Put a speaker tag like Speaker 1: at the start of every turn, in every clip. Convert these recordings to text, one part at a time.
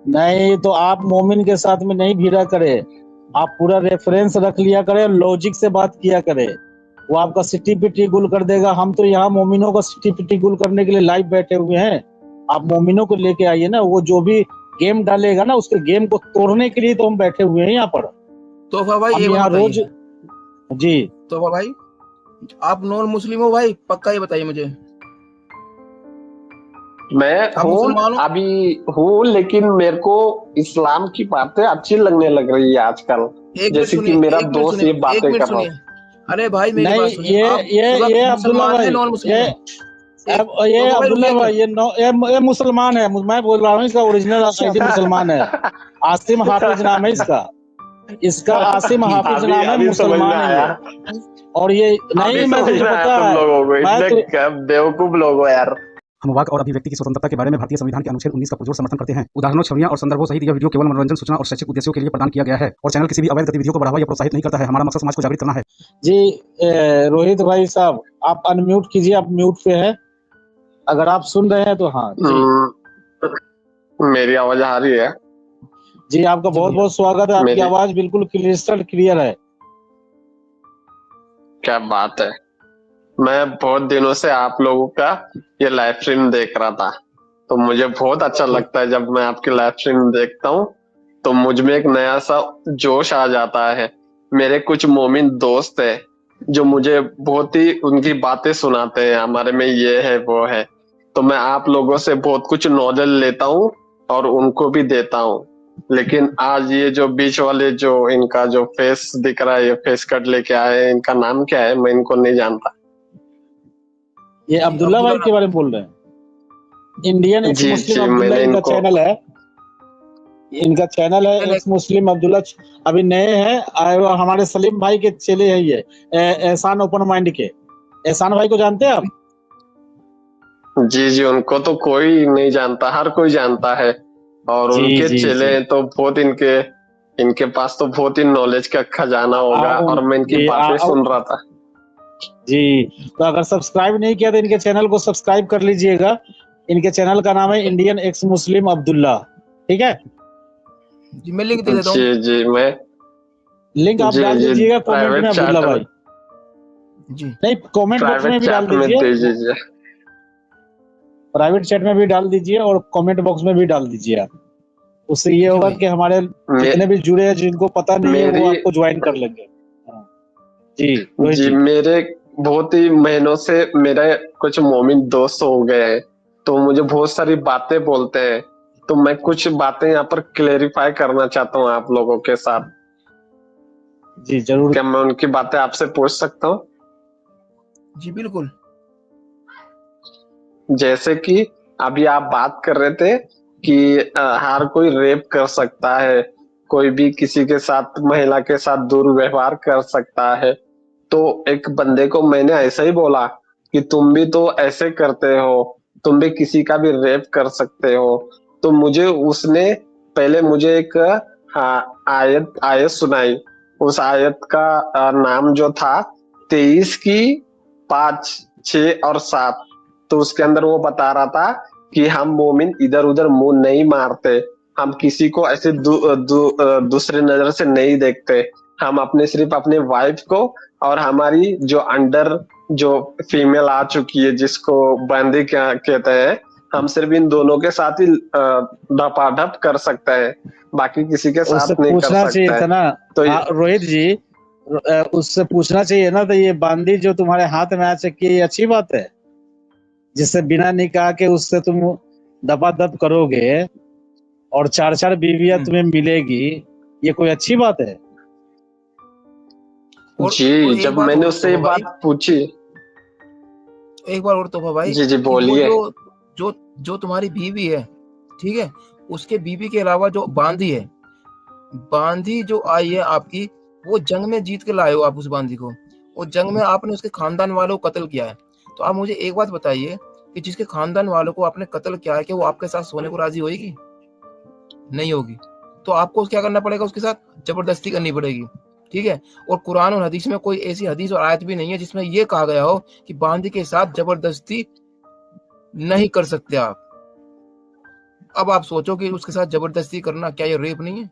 Speaker 1: नहीं तो आप मोमिन के साथ में नहीं भिड़ा करे, आप पूरा रेफरेंस रख लिया करे, लॉजिक से बात किया करे। वो आपका सिटी पिटी गुल कर देगा। हम तो यहाँ मोमिनों का सिटी पिटी गुल करने के लिए लाइव बैठे हुए हैं। आप मोमिनों को लेके आइए ना, वो जो भी गेम डालेगा ना उसके गेम को तोड़ने के लिए तो हम बैठे हुए हैं यहाँ पर।
Speaker 2: तोहफा भाई
Speaker 1: हम
Speaker 2: एक
Speaker 1: यहाँ
Speaker 2: बात
Speaker 1: रोज जी
Speaker 2: तोहफा भाई, आप नॉन मुस्लिम हो भाई? पक्का ये बताइए मुझे।
Speaker 3: मैं हूँ, अभी हूँ, लेकिन मेरे को इस्लाम की बातें अच्छी लगने लग रही है आजकल, जैसे कि मेरा दोस्त ये बातें कर रहा है।
Speaker 2: अरे भाई मेरी बात सुनिए।
Speaker 1: ये अब्दुल्ला भाई, ये अब्दुल्ला भाई, ये मुसलमान है। मैं बोल रहा हूँ इसका ओरिजिनल आईडी मुसलमान है। आसिम हाफिज नाम है इसका आसिम हाफिज नाम है, मुसलमान है। और ये नहीं, मैं तुझे पता है,
Speaker 3: बेवकूफ लोग हो यार।
Speaker 4: हम वाक और अभिव्यक्ति की स्वतंत्रता के बारे में भारतीय संविधान के अनुच्छेद 19 का पुरजोर समर्थन करते हैं। उदाहरणों, छवियां और संदर्भों सहित यह वीडियो केवल मनोरंजन, सूचना और शैक्षिक उद्देश्यों के लिए प्रदान किया गया है और चैनल किसी भी अवैध गतिविधियों को बढ़ावा या प्रोत्साहित नहीं करता है। हमारा मकसद समाज को जागृत करना है।
Speaker 1: जी रोहित भाई साहब, आप अनम्यूट कीजिए, आप म्यूट पे है। अगर आप सुन रहे हैं तो हाँ
Speaker 3: मेरी आवाज आ रही है?
Speaker 1: जी आपका बहुत बहुत स्वागत है। आपकी आवाज बिल्कुल क्रिस्टल क्लियर है।
Speaker 3: क्या बात है। मैं बहुत दिनों से आप लोगों का ये लाइव स्ट्रीम देख रहा था, तो मुझे बहुत अच्छा लगता है जब मैं आपकी लाइव स्ट्रीम देखता हूँ, तो मुझ में एक नया सा जोश आ जाता है। मेरे कुछ मोमिन दोस्त है जो मुझे बहुत ही उनकी बातें सुनाते हैं, हमारे में ये है वो है, तो मैं आप लोगों से बहुत कुछ नॉलेज लेता हूँ और उनको भी देता हूँ। लेकिन आज ये जो बीच वाले जो इनका जो फेस दिख रहा है, ये फेस कट लेके आए, इनका नाम क्या है? मैं इनको नहीं जानता।
Speaker 1: ये अब्दुल्ला भाई के बारे में बोल रहे हैं? इंडियन एक्स मुस्लिम अब्दुल्ला इनका चैनल है। इनका चैनल है एक्स मुस्लिम अब्दुल्ला। अभी नए हैं, हमारे सलीम भाई के चेले हैं ये, एहसान ओपन माइंड के। एहसान भाई को जानते हैं आप?
Speaker 3: जी जी, उनको तो कोई नहीं जानता, हर कोई जानता है। और उनके चेले हैं तो बहुत इनके पास तो बहुत ही नॉलेज का खजाना होगा। और मैं इनकी बातें सुन रहा था।
Speaker 1: जी, तो अगर सब्सक्राइब नहीं किया तो इनके चैनल को सब्सक्राइब कर लीजिएगा। इनके चैनल का नाम है इंडियन एक्स मुस्लिम अब्दुल्ला। ठीक है
Speaker 2: जी, मैं लिंक दे देता हूं।
Speaker 3: जी मैं
Speaker 1: लिंक आप डाल दीजिएगा कमेंट में अब्दुल्ला भाई
Speaker 2: जी।
Speaker 1: नहीं, कमेंट बॉक्स में भी डाल दीजिए, प्राइवेट चैट में भी डाल दीजिए और कमेंट बॉक्स में भी डाल दीजिए आप। उससे ये होगा कि हमारे जितने भी जुड़े हैं जिनको पता नहीं है वो आपको ज्वाइन कर लेंगे। जी
Speaker 3: मेरे बहुत ही महीनों से मेरे कुछ मोमिन दोस्त हो गए हैं, तो मुझे बहुत सारी बातें बोलते हैं, तो मैं कुछ बातें यहाँ पर क्लेरिफाई करना चाहता हूँ आप लोगों के साथ।
Speaker 1: जी जरूर।
Speaker 3: क्या मैं उनकी बातें आपसे पूछ सकता हूँ?
Speaker 2: जी बिल्कुल।
Speaker 3: जैसे कि अभी आप बात कर रहे थे कि हर कोई रेप कर सकता है, कोई भी किसी के साथ, महिला के साथ दुर्व्यवहार कर सकता है। तो एक बंदे को मैंने ऐसा ही बोला कि तुम भी तो ऐसे करते हो, तुम भी किसी का भी रेप कर सकते हो। तो मुझे उसने पहले मुझे एक आयत सुनाई। उस आयत का नाम जो था 23 की 5, 6 और 7। तो उसके अंदर वो बता रहा था कि हम मोमिन इधर उधर मुंह नहीं मारते, हम किसी को ऐसे दूसरे नजर से नहीं देखते। हम सिर्फ अपने वाइफ को और हमारी जो अंडर जो फीमेल आ चुकी है जिसको बंदी कहते हैं, हम सिर्फ इन दोनों के साथ ही ढपाढप कर सकते हैं, बाकी किसी के साथ नहीं कर सकते हैं।
Speaker 1: ना तो रोहित जी, उससे पूछना चाहिए ना, तो ये बांदी जो तुम्हारे हाथ में आ चुकी है ये अच्छी बात है? जिससे बिना निकाह के उससे तुम दपादप करोगे और 4-4 बीवियां तुम्हें मिलेगी, ये कोई अच्छी बात है?
Speaker 3: जी, जब मैंने उससे ये बात पूछी,
Speaker 2: एक बार और तोहफा भाई,
Speaker 3: जी बोलिए।
Speaker 2: जो तुम्हारी बीवी है, ठीक है, उसके बीवी के अलावा जो बांदी है, बांदी जो आई है आपकी, वो जंग में जीत के लाए हो आप उस बांदी को, वो जंग में आपने उसके खानदान वालों को कत्ल किया है। तो आप मुझे एक बात बताइए कि जिसके खानदान वालों को आपने कत्ल किया है, कि वो आपके साथ सोने को राजी होगी? नहीं होगी। तो आपको क्या करना पड़ेगा? उसके साथ जबरदस्ती करनी पड़ेगी। ठीक है। और कुरान और हदीस में कोई ऐसी हदीस और आयत भी नहीं है जिसमें यह कहा गया हो कि बांदी के साथ जबरदस्ती नहीं कर सकते आप। अब आप सोचो कि उसके साथ जबरदस्ती करना क्या ये रेप नहीं है?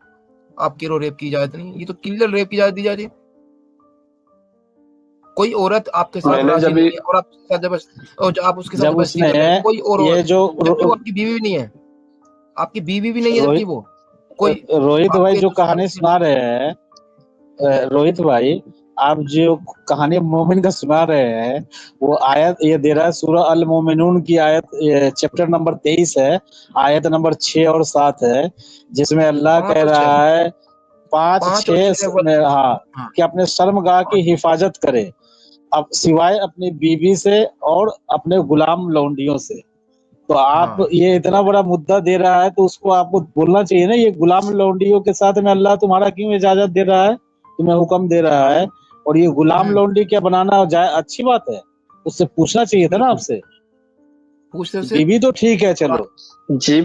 Speaker 2: आपकी रेप की इजाजत नहीं है, ये तो क्लियर रेप की इजाजत दी जा रही है। कोई औरत आपके साथ
Speaker 3: मैंने
Speaker 2: राजी
Speaker 3: जब
Speaker 2: नहीं है और आप उसके साथ आप उसके साथ
Speaker 1: जब
Speaker 2: जबरदस्ती
Speaker 1: उसने
Speaker 2: कर रहे हैं, कोई और
Speaker 1: ये
Speaker 2: औरत,
Speaker 1: जो
Speaker 2: जबकि वो आपकी बीवी भी नहीं है, आपकी बीवी भी नहीं है, जबकि
Speaker 1: रोहित
Speaker 2: वो कोई
Speaker 1: रोहित भाई
Speaker 2: आपके
Speaker 1: जो
Speaker 2: दुश्मन
Speaker 1: कहानी सुना रहे हैं, रोहित भाई आप जो कहानी मोमिन का सुना रहे हैं, वो आयत ये दे रहा है सूरह अल मोमिनून की आयत, चैप्टर नंबर 23 है, आयत नंबर 6 और 7 है, जिसमें अल्लाह कह
Speaker 2: 5 और 6
Speaker 1: रहा है 5
Speaker 2: 5 और 6
Speaker 1: 6 में, हाँ,
Speaker 2: हाँ,
Speaker 1: कि अपने शर्मगाह की हिफाजत करे, अब सिवाय अपनी बीवी से और अपने गुलाम लौंडियों से। तो आप
Speaker 2: हाँ,
Speaker 1: ये इतना बड़ा मुद्दा दे रहा है, तो उसको आपको बोलना चाहिए ना, ये गुलाम लौंडियों के साथ में अल्लाह तुम्हारा क्यों इजाजत दे रहा है, तुम्हें हुक्म दे रहा है, और ये गुलाम लौंडी क्या बनाना जाए अच्छी बात है? उससे पूछना चाहिए था ना
Speaker 2: बिल्कुल
Speaker 1: आपसे।
Speaker 2: पूछते से
Speaker 1: बीवी तो ठीक है चलो,
Speaker 3: जी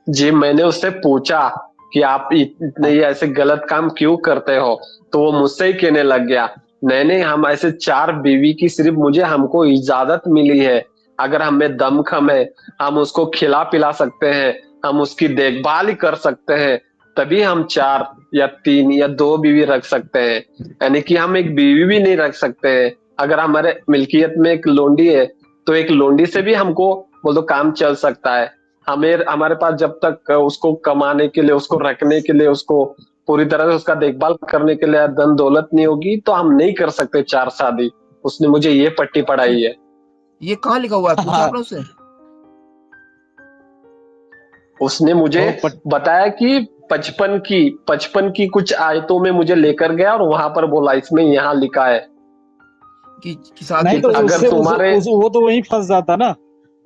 Speaker 3: जी, मैंने उससे पूछा कि आप इतने ये ऐसे गलत काम क्यों करते हो, तो वो मुझसे ही कहने लग गया, नहीं हम ऐसे 4 बीवी की सिर्फ हमको इजाजत मिली है, अगर हमें दमखम है हम उसको खिला पिला सकते हैं, हम उसकी देखभाल ही कर सकते हैं, तभी हम 4 या 3 या 2 बीवी रख सकते हैं, यानी कि हम एक बीवी भी नहीं रख सकते हैं। अगर हमारे मिल्कियत में एक लोंडी है तो एक लोंडी से भी हमको बोल दो काम चल सकता है। हमारे पास जब तक उसको कमाने के लिए, उसको रखने के लिए, उसको पूरी तरह से उसका देखभाल करने के लिए धन दौलत नहीं होगी, तो हम नहीं कर सकते 4 शादी। उसने मुझे ये पट्टी पढ़ाई है।
Speaker 2: ये कहाँ लिखा हुआ है, पूछा
Speaker 1: हाँ,
Speaker 2: आपने उससे?
Speaker 3: उसने मुझे
Speaker 1: वो
Speaker 3: बताया कि 55 की कुछ आयतों में मुझे लेकर गया और वहां पर बोला इसमें यहाँ लिखा है
Speaker 2: कि साथ
Speaker 1: नहीं तो
Speaker 2: मिलकर
Speaker 3: अगर
Speaker 1: उससे
Speaker 3: तुम्हारे
Speaker 1: वो तो वहीं फंस जाता ना,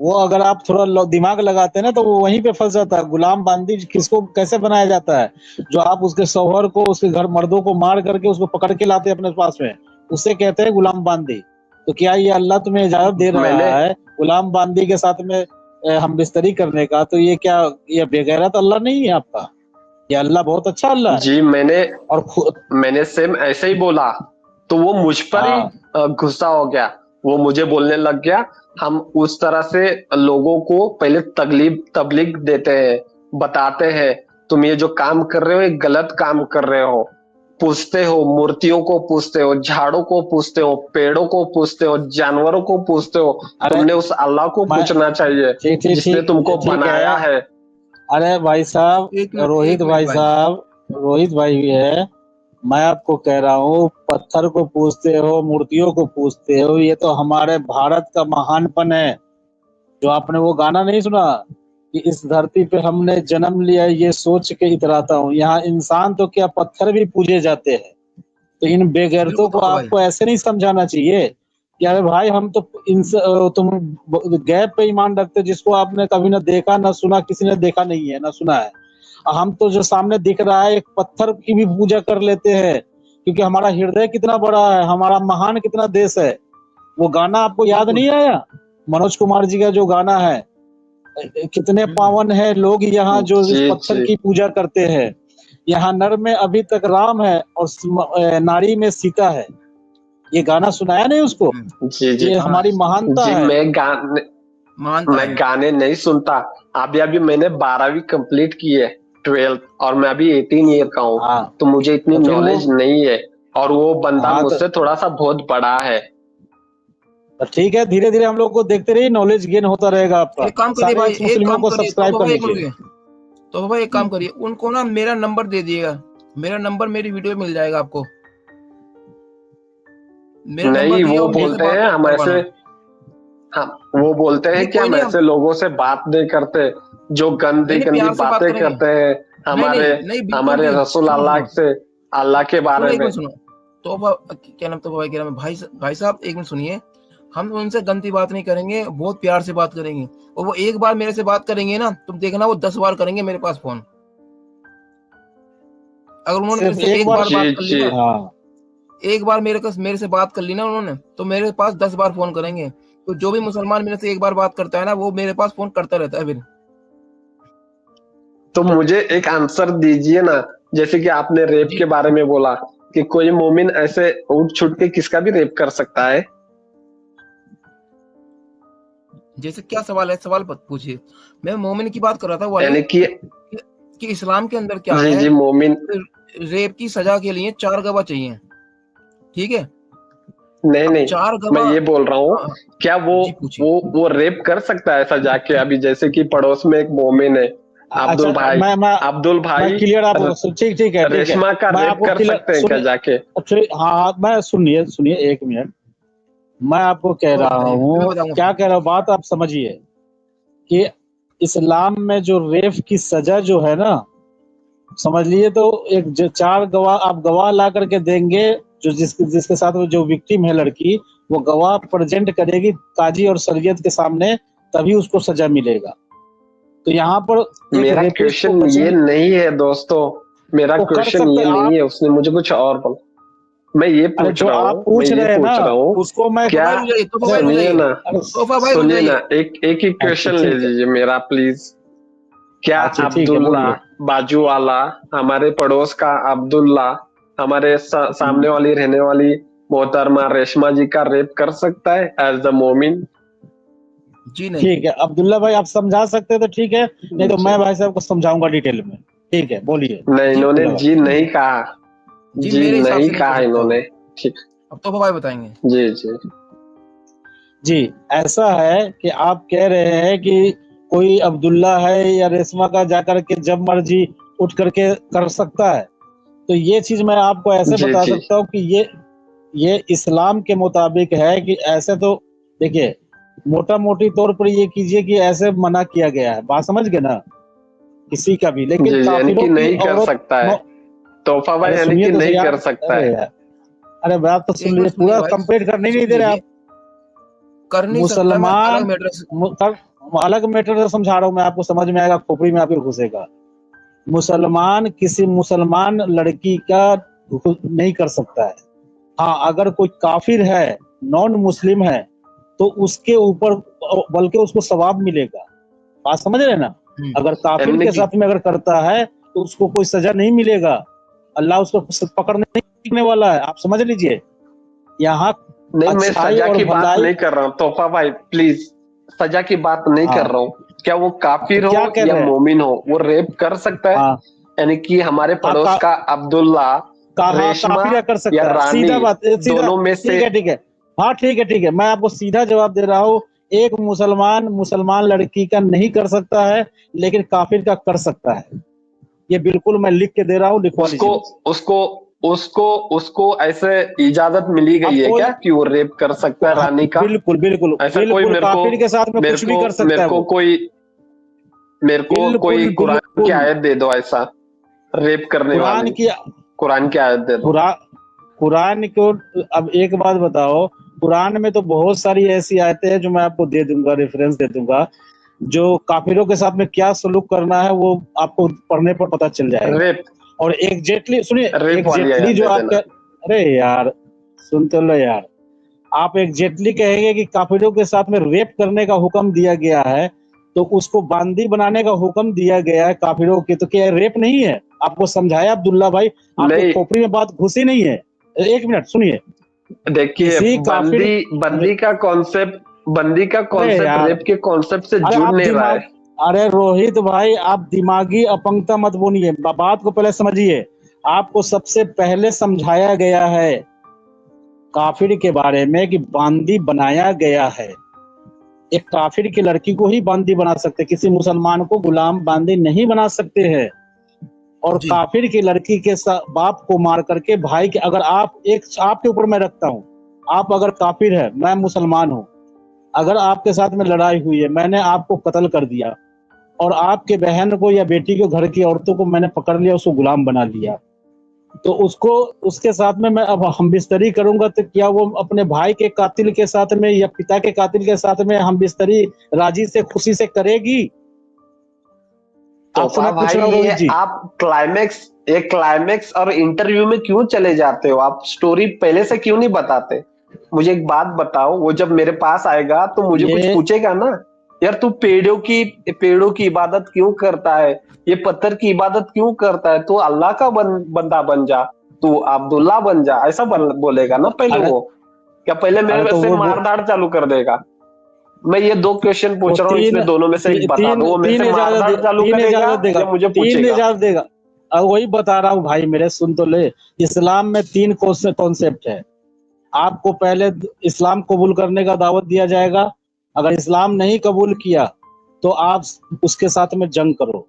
Speaker 1: वो अगर आप थोड़ा दिमाग लगाते ना तो वो वहीं पे फंस जाता है। गुलाम बांदी किसको कैसे बनाया जाता है? जो आप उसके शौहर को, उसके घर मर्दों को मार करके उसको पकड़ के लाते हैं अपने पास में, उससे कहते हैं गुलाम बांदी। तो क्या ये अल्लाह तुम्हें इजाजत दे
Speaker 3: मैंने
Speaker 1: रहा है गुलाम बांदी के साथ में हम बिस्तरी करने का? तो ये क्या, ये बेगैरत अल्लाह नहीं है आपका? ये अल्लाह बहुत अच्छा अल्लाह है।
Speaker 3: जी
Speaker 1: और
Speaker 3: मैंने सेम ऐसे ही बोला, तो वो मुझ पर ही
Speaker 1: हाँ,
Speaker 3: गुस्सा हो गया। वो मुझे बोलने लग गया, हम उस तरह से लोगों को पहले तबलीग देते हैं, बताते हैं तुम ये जो काम कर रहे हो ये गलत काम कर रहे हो, पूछते हो, मूर्तियों को पूछते हो, झाड़ों को पूछते हो, पेड़ों को पूछते हो, जानवरों को पूछते हो।
Speaker 1: अरे
Speaker 3: तुमने उस अल्लाह को
Speaker 1: मैं
Speaker 3: पूछना चाहिए
Speaker 1: ठीक ठीक
Speaker 3: जिसने तुमको
Speaker 1: ठीक ठीक
Speaker 3: बनाया
Speaker 1: है।
Speaker 3: है।
Speaker 1: अरे भाई साहब,
Speaker 2: एक मिनट भाई।
Speaker 1: रोहित भाई है, मैं आपको कह रहा हूँ पत्थर को पूछते हो, मूर्तियों को पूछते हो, ये तो हमारे भारत का महानपन है। जो आपने वो गाना नहीं सुना कि इस धरती पे हमने जन्म लिया, ये सोच के इतराता हूँ, यहाँ इंसान तो क्या पत्थर भी पूजे जाते हैं। तो इन बेगैरतों
Speaker 2: बिल्कुल
Speaker 1: को
Speaker 2: पप्पू भाई,
Speaker 1: आपको ऐसे नहीं समझाना चाहिए कि अरे भाई हम तो तुम गैब पे ईमान रखते हो, जिसको आपने कभी ना देखा ना सुना, किसी ने देखा नहीं है ना सुना है। हम तो जो सामने दिख रहा है एक पत्थर की भी पूजा कर लेते हैं, क्योंकि हमारा हृदय कितना बड़ा है, हमारा महान कितना देश है। वो गाना आपको याद
Speaker 2: बिल्कुल।
Speaker 1: नहीं आया? मनोज कुमार जी का जो गाना है, कितने पावन है लोग यहाँ जो इस
Speaker 3: जी
Speaker 1: पत्थर
Speaker 3: जी
Speaker 1: की पूजा करते हैं। यहाँ नर में अभी तक राम है और नारी में सीता है। ये गाना सुनाया नहीं उसको?
Speaker 3: जी जी
Speaker 1: ये
Speaker 2: हाँ
Speaker 1: हमारी महानता
Speaker 3: जी,
Speaker 1: है।
Speaker 2: मानता
Speaker 3: मैं
Speaker 2: है।
Speaker 3: गाने नहीं सुनता। अभी अभी मैंने 12वीं कंप्लीट की है, 12th, और मैं अभी 18 ईयर का हूँ,
Speaker 1: हाँ,
Speaker 3: तो मुझे इतनी
Speaker 1: तो फिर वो,
Speaker 3: नॉलेज नहीं है। और वो बंदा
Speaker 1: हाँ
Speaker 3: मुझसे थोड़ा सा बहुत बड़ा है।
Speaker 1: तो ठीक है, धीरे धीरे हम लोग को देखते रहिए, नॉलेज गेन होता रहेगा आपका।
Speaker 2: एक काम करिए
Speaker 1: सारे
Speaker 2: भाई,
Speaker 1: एक्स
Speaker 2: एक
Speaker 1: मुस्लिमों
Speaker 2: काम
Speaker 1: को
Speaker 2: करिए, तो
Speaker 1: सब्सक्राइब कर
Speaker 2: बाबा एक मिनट
Speaker 1: लीजिए।
Speaker 2: रुकिए। तो बाबा एक काम करिए, उनको ना मेरा नंबर दे दिएगा, मेरा नंबर मेरी वीडियो में मिल जाएगा आपको। मेरा नंबर
Speaker 3: नहीं,
Speaker 2: दिए
Speaker 3: वो
Speaker 2: और मेरे से
Speaker 3: बोलते
Speaker 2: बात
Speaker 3: हैं हम ऐसे,
Speaker 2: करवाना।
Speaker 3: हम वो बोलते
Speaker 2: नहीं
Speaker 3: हैं कि
Speaker 2: कोई
Speaker 3: हम
Speaker 2: नहीं,
Speaker 3: ऐसे लोगों से बात नहीं करते जो
Speaker 2: नहीं
Speaker 3: गंदी
Speaker 2: नहीं
Speaker 3: गंदी
Speaker 2: प्यार से बात
Speaker 3: बातें
Speaker 2: करेंगे।
Speaker 3: करते हैं
Speaker 2: नहीं
Speaker 3: हमारे
Speaker 2: नहीं नहीं, बिल्कुल
Speaker 3: हमारे
Speaker 2: भी।
Speaker 3: रसूल
Speaker 2: सुनो
Speaker 3: अल्लाह
Speaker 2: सुनो
Speaker 3: से, अल्लाह के
Speaker 2: सुनो,
Speaker 3: बारे
Speaker 2: एक
Speaker 3: में।
Speaker 2: मिनट सुनो। तो क्या नाम, तो भाई क्या नाम है, भाई साहब एक मिनट सुनिए। हम उनसे गंदी बात नहीं करेंगे, बहुत प्यार से बात करेंगे। और वो एक बार मेरे से बात करेंगे ना, तुम देखना वो 10 बार करेंगे मेरे पास फोन। अगर उन्होंने मेरे
Speaker 1: सिर्फ
Speaker 2: से
Speaker 1: एक
Speaker 2: एक
Speaker 1: बार,
Speaker 2: बार
Speaker 3: जी
Speaker 2: बात कर ली
Speaker 3: जी
Speaker 2: ना,
Speaker 1: हाँ,
Speaker 2: एक बार मेरे से बात कर ली ना उन्होंने, तो मेरे पास 10 बार फोन करेंगे। तो जो भी मुसलमान मेरे से एक बार बात करता है ना, वो मेरे पास फोन करता रहता है फिर।
Speaker 3: तो मुझे एक आंसर दीजिए ना, जैसे कि आपने रेप
Speaker 2: जी
Speaker 3: के बारे में बोला कि कोई मोमिन ऐसे उठ छुट के किसका भी रेप कर सकता है।
Speaker 2: जैसे क्या सवाल है, सवाल पूछिए। मैं मोमिन की बात कर रहा था वो
Speaker 3: यानी
Speaker 2: कि इस्लाम के अंदर क्या
Speaker 3: जी
Speaker 2: है,
Speaker 3: जी मोमिन,
Speaker 2: रेप की सजा के लिए 4 गवाह चाहिए, ठीक है।
Speaker 3: नहीं
Speaker 2: अब
Speaker 3: नहीं
Speaker 2: 4
Speaker 3: मैं
Speaker 2: गवाह,
Speaker 3: ये बोल रहा हूँ,
Speaker 2: हाँ,
Speaker 3: क्या
Speaker 2: जी पूछिए।
Speaker 3: वो रेप कर सकता है ऐसा जाके? अभी जैसे कि पड़ोस में एक मोमिन है,
Speaker 1: अच्छा,
Speaker 3: अब्दुल
Speaker 1: मैं
Speaker 3: भाई
Speaker 1: क्लियर आपको ठीक ठीक है, ठीक है।
Speaker 3: रेशमा का
Speaker 1: मैं
Speaker 3: रेप
Speaker 1: आपको
Speaker 3: कर
Speaker 1: क्लियर
Speaker 3: सकते हैं क्या
Speaker 1: सुनिए।
Speaker 3: जाके?
Speaker 1: अच्छा, हाँ हाँ, मैं सुनिए सुनिए 1 मिनट। मैं आपको कह
Speaker 2: तो
Speaker 1: रहा
Speaker 2: बताइए, मैं
Speaker 1: हूँ,
Speaker 2: बताऊंगा
Speaker 1: क्या
Speaker 2: फिर।
Speaker 1: कह रहा हूँ, बात आप समझिए कि इस्लाम में जो रेप की सजा जो है ना, समझ लिए, तो एक जो 4 गवाह आप गवाह ला करके देंगे, जो जिसके जिसके साथ वो जो विक्टिम है लड़की, वो गवाह प्रेजेंट करेगी काजी और शरीयत के सामने, तभी उसको सजा मिलेगा। तो यहाँ पर एक
Speaker 3: मेरा
Speaker 1: रेपिस्ट को
Speaker 3: क्वेश्चन ये
Speaker 1: बचने
Speaker 3: नहीं है दोस्तों, मेरा
Speaker 1: वो कर
Speaker 3: क्वेश्चन
Speaker 1: सकते
Speaker 3: ये नहीं
Speaker 1: आप।
Speaker 3: है, उसने मुझे कुछ और बोला। मैं ये
Speaker 1: अरे
Speaker 3: पूछ
Speaker 1: जो
Speaker 3: रहा
Speaker 1: आप
Speaker 3: हूँ, मैं
Speaker 1: पूछ
Speaker 3: ये
Speaker 1: रहे हैं ना,
Speaker 3: पूछ रहा हूँ,
Speaker 1: उसको मैं
Speaker 2: तोहफा
Speaker 3: क्या,
Speaker 2: भाई रुक जाइए, तोहफा भाई रुक
Speaker 3: सुनिए
Speaker 2: जाइए,
Speaker 3: ना,
Speaker 1: अरे
Speaker 2: तोहफा भाई रुक
Speaker 3: सुनिए
Speaker 2: जाइए।
Speaker 3: ना, एक ही
Speaker 1: अच्छा
Speaker 3: क्वेश्चन ले
Speaker 1: ठीक है,
Speaker 3: लीजिए मेरा प्लीज। क्या
Speaker 1: अच्छा ठीक है,
Speaker 3: अब्दुल्ला
Speaker 1: बोलिए।
Speaker 3: बाजू वाला, हमारे पड़ोस का अब्दुल्ला, हमारे सामने वाली रहने वाली मोहतरमा रेशमा जी का रेप कर सकता है एज द मोमिन?
Speaker 2: जी नहीं।
Speaker 1: ठीक है अब्दुल्ला भाई, आप समझा सकते हैं तो ठीक है, नहीं तो
Speaker 3: जी
Speaker 1: मैं भाई साहब को समझाऊंगा डिटेल में। ठीक है, बोलिए
Speaker 3: नहीं,
Speaker 2: जी
Speaker 3: इन्होंने
Speaker 1: अब्दुल्ला भाई।
Speaker 3: जी नहीं कहा,
Speaker 2: जी
Speaker 3: जी
Speaker 2: मेरे हिसाब
Speaker 3: नहीं
Speaker 2: से नहीं कर
Speaker 3: कहा
Speaker 2: सकता वो।
Speaker 3: इन्होंने। ठीक,
Speaker 2: अब तोहफा भाई बताएंगे।
Speaker 3: जी जी
Speaker 1: जी, ऐसा है कि आप कह रहे हैं कि कोई अब्दुल्ला है या रेशमा का जाकर के जब मर्जी उठ करके कर सकता है, तो ये चीज मैं आपको ऐसे
Speaker 3: जी
Speaker 1: बता
Speaker 3: जी
Speaker 1: सकता हूँ कि ये इस्लाम के मुताबिक है कि ऐसे तो देखिए, मोटा मोटी तौर पर ये कीजिए कि ऐसे मना किया गया है, बात समझ गए ना, किसी का भी, लेकिन
Speaker 3: जी जी, यानी
Speaker 1: काफिरों
Speaker 3: कि
Speaker 1: की
Speaker 3: नहीं कर
Speaker 1: औरत
Speaker 3: सकता है,
Speaker 1: नौ,
Speaker 3: तोहफा भाई,
Speaker 1: अरे
Speaker 3: यानी
Speaker 1: सुनिए
Speaker 3: कि
Speaker 1: तो सही
Speaker 3: नहीं
Speaker 1: आप,
Speaker 3: कर सकता
Speaker 1: अरे
Speaker 3: है।
Speaker 1: यार, अरे बात तो सुन
Speaker 2: एक
Speaker 1: लीजिए,
Speaker 2: मिनट सुनिए
Speaker 1: पूरा
Speaker 2: भाई,
Speaker 1: कंप्लीट करने नहीं
Speaker 2: सुन
Speaker 1: दे रहे
Speaker 2: लीजिए।
Speaker 1: आप।
Speaker 2: कर नहीं सकता, मैं अलग
Speaker 1: मुसलमान
Speaker 2: मैटर।
Speaker 1: अलग मैटर से समझा रहा हूँ मैं आपको, समझ में आएगा, खोपड़ी में आपके घुसेगा। मुसलमान किसी मुसलमान लड़की का नहीं कर सकता है। हाँ, अगर कोई काफिर है, नॉन मुस्लिम है, तो उसके ऊपर, बल्कि उसको सवाब मिलेगा। बात समझ रहे हैं ना, अगर काफिर
Speaker 3: यानी
Speaker 1: के
Speaker 3: कि
Speaker 1: साथ में अगर करता है तो उसको कोई सजा नहीं मिलेगा, अल्लाह उसको पकड़ने नहीं वाला है, आप समझ लीजिए। यहाँ
Speaker 3: नहीं, मैं
Speaker 1: अच्छाई
Speaker 3: सजा
Speaker 1: और
Speaker 3: की बात
Speaker 1: भलाई,
Speaker 3: नहीं कर रहा हूँ तोहफा भाई, प्लीज, सजा की बात नहीं कर
Speaker 1: हाँ,
Speaker 3: रहा हूँ। क्या वो
Speaker 1: तो
Speaker 3: काफिर
Speaker 1: क्या
Speaker 3: हो
Speaker 1: कह
Speaker 3: या
Speaker 1: रहे हैं,
Speaker 3: मोमिन हो, वो रेप कर सकता है?
Speaker 1: हाँ,
Speaker 3: यानी कि हमारे पड़ोस का अब्दुल्ला,
Speaker 1: हाँ,
Speaker 3: रेशमा
Speaker 1: काफिर कर
Speaker 3: या
Speaker 1: सकता है,
Speaker 3: रानी,
Speaker 1: सीधा बात, सीधा,
Speaker 3: दोनों में से?
Speaker 1: ठीक है ठीक है, हाँ ठीक है ठीक है, मैं आपको सीधा जवाब दे रहा हूँ। एक मुसलमान लड़की का नहीं कर सकता है, लेकिन काफिर का कर सकता है। ये बिल्कुल मैं लिख के दे रहा हूँ, लिखवा लीजिए
Speaker 3: उसको
Speaker 1: मुझसे।
Speaker 3: उसको उसको उसको ऐसे इजाजत मिली
Speaker 1: अब
Speaker 3: गई है
Speaker 1: कोई,
Speaker 3: क्या कि वो रेप कर सकता है
Speaker 1: हाँ,
Speaker 3: रानी का?
Speaker 1: बिल्कुल बिल्कुल
Speaker 3: ऐसा कोई
Speaker 1: बिल्कुल, काफिर के साथ में कुछ भी कर सकता है वो,
Speaker 3: मेरे को कोई
Speaker 1: बिल्कुल
Speaker 3: कुरान की
Speaker 1: बिल्कुल।
Speaker 3: आयत दे दो ऐसा, रेप करने
Speaker 1: कुरान
Speaker 3: वाली
Speaker 1: की
Speaker 3: कुरान की आयत दे दो।
Speaker 1: कुरान कुरान को, अब एक बात बताओ, कुरान में तो बहुत सारी ऐसी आयतें हैं जो मैं आपको दे दूंगा, रेफरेंस दे दूंगा, जो काफिरों के साथ में क्या सलूक करना है वो आपको पढ़ने पर पता चल जाएगा।
Speaker 3: रेप
Speaker 1: और एग्जैक्टली सुनिए,
Speaker 3: रेप वाली
Speaker 1: एग्जैक्टली
Speaker 3: आयत
Speaker 1: जो
Speaker 3: दे
Speaker 1: आप
Speaker 3: देना।
Speaker 1: अरे यार, सुन तो लो यार, आप एग्जैक्टली कहेंगे कि काफिरों के साथ में रेप करने का हुक्म दिया गया है, तो उसको बांदी बनाने का हुक्म दिया गया है काफिरों के, तो क्या रेप नहीं है? आपको समझाया अब्दुल्ला भाई, आपके
Speaker 3: नहीं,
Speaker 1: खोपड़ी में बात घुसी नहीं है। 1 मिनट सुनिए,
Speaker 3: देखिए,
Speaker 1: किसी काफिर,
Speaker 3: बंदी का
Speaker 1: अरे
Speaker 3: कॉन्सेप्ट
Speaker 1: यार,
Speaker 3: रेप के कॉन्सेप्ट से
Speaker 1: अरे
Speaker 3: जुड़
Speaker 1: आप
Speaker 3: नहीं रहा है।
Speaker 1: दिमाग, अरे रोहित भाई, आप दिमागी अपंगता मत बोलिए, बात को पहले समझिए। आपको सबसे पहले समझाया गया है काफिर के बारे में कि बांदी बनाया गया है। एक काफिर की लड़की को ही बांदी बना सकते, किसी मुसलमान को गुलाम बांदी नहीं बना सकते हैं। और
Speaker 2: जी
Speaker 1: काफिर की लड़की के बाप को मार करके भाई के, अगर आप एक आपके ऊपर मैं रखता हूँ, आप अगर काफिर है, मैं मुसलमान हूँ, अगर आपके साथ में लड़ाई हुई है, मैंने आपको कत्ल कर दिया, और आपके बहन को या बेटी को, घर की औरतों को मैंने पकड़ लिया, उसको गुलाम बना लिया, तो उसको, उसके साथ में मैं अब हम बिस्तरी करूंगा, तो क्या वो अपने भाई के कातिल के साथ में या पिता के कातिल के साथ में हम बिस्तरी राजी से, खुशी से करेगी? आपसे
Speaker 3: तोहफा
Speaker 1: मैं पूछ
Speaker 3: भाई,
Speaker 1: रहा हूँ
Speaker 3: ये
Speaker 1: रोहित जी।
Speaker 3: आप क्लाइमेक्स और इंटरव्यू में क्यों चले जाते हो? आप स्टोरी पहले से क्यों नहीं बताते? मुझे एक बात बताओ, वो जब मेरे पास आएगा तो मुझे कुछ
Speaker 1: ये
Speaker 3: पूछेगा ना, यार तू पेड़ों की इबादत क्यों करता है, ये पत्थर की इबादत क्यों करता है, तू अल्लाह का बंदा बन जा, तू अब्दुल्ला बन जा, ऐसा बोलेगा ना पहले
Speaker 1: अरे
Speaker 3: वो? क्या पहले
Speaker 1: अरे
Speaker 3: मेरे
Speaker 1: तो
Speaker 3: से
Speaker 1: वो
Speaker 3: मारदार चालू कर देगा? मैं ये 2 क्वेश्चन पूछ रहा हूँ, इसमें दोनों में से एक बता दो, वो में से मारना चालू करेगा या मुझे पूछेगा?
Speaker 1: 3,000 देगा। वही बता रहा हूँ भाई मेरे, सुन तो ले। इस्लाम में 3 कॉन्सेप्ट है। आपको पहले इस्लाम कबूल करने का दावत दिया जाएगा। अगर इस्लाम नहीं कबूल किया तो आप उसके साथ में जंग करो।